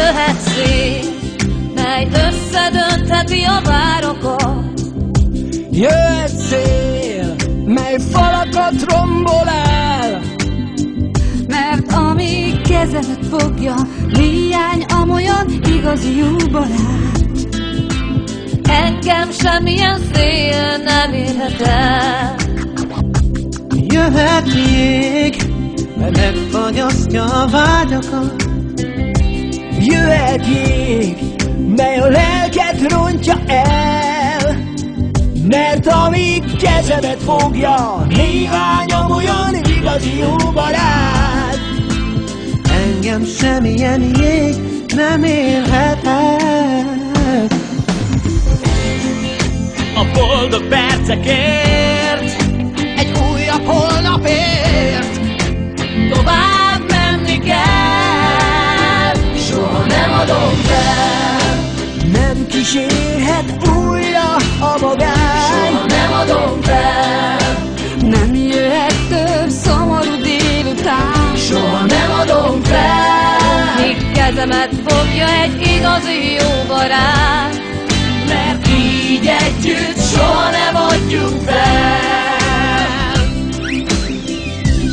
Jöhet szél, mely összedöntheti a várokat. Jöhet szél, mely falakat rombol el. Mert amíg kezemet fogja, néhány amolyan igazi jó barát. Engem semmilyen szél nem érhet el. Jöhet jég, mely megfagyasztja a vágyakat. Jöhet jég, mely a lelket rontja el. Mert amíg kezemet fogja, néhányan olyan igazi jó barát. Engem semmilyen jég nem érhet el. A boldog percekért, egy újabb holnapért Tovább menni kell, soha nem adom fel. nem kísérhet újra a magány. Soha nem adom fel. Nem jöhet több szomorú délután. Soha nem adom fel. Míg kezemet fogja egy igazi jó barát. Mert így együtt soha nem adjuk fel.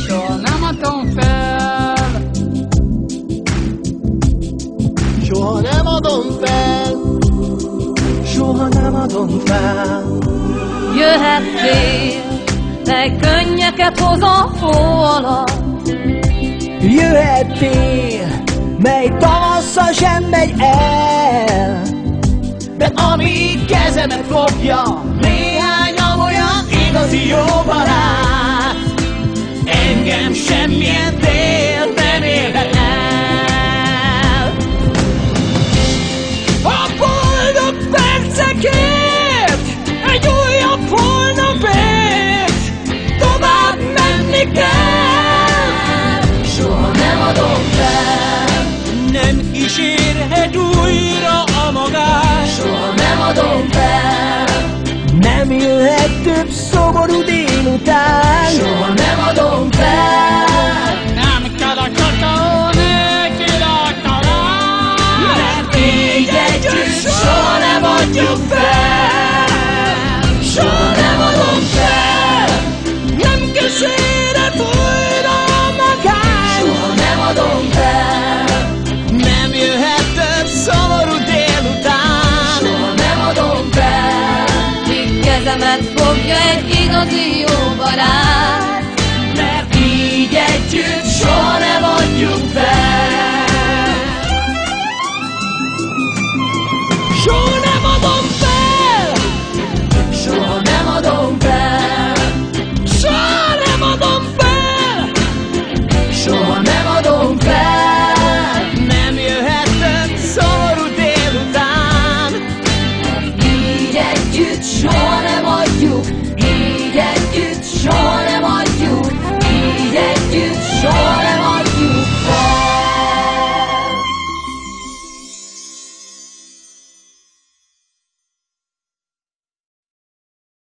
Soha nem adom fel. Soha nem adom fel. Soha nem adom fel. Jöhet tél, mely könnyeket hoz a hó alatt. Jöhet tél, mely tavasszal sem megy el. De amíg kezemet fogja, néhányan olyan igazi jó barát. Engem semmilyen tél nem érhet el. A boldog percekért, egy újabb holnapért tovább menni kell. Soha nem adom fel. Nem kísérhet újra a magát. Soha nem adom fel. Nem jöhet több szomorú délután. Soha nem adom fel. Nem kell a kakaó nélkül a talán. Mert így együtt soha nem adjuk fel. Soha nem adom fel. Nem kísérhet újra a magát. Soha nem adom fel. Nem jöhet több szomorú délután. Soha nem adom fel. Míg kezemet fogja egy igazi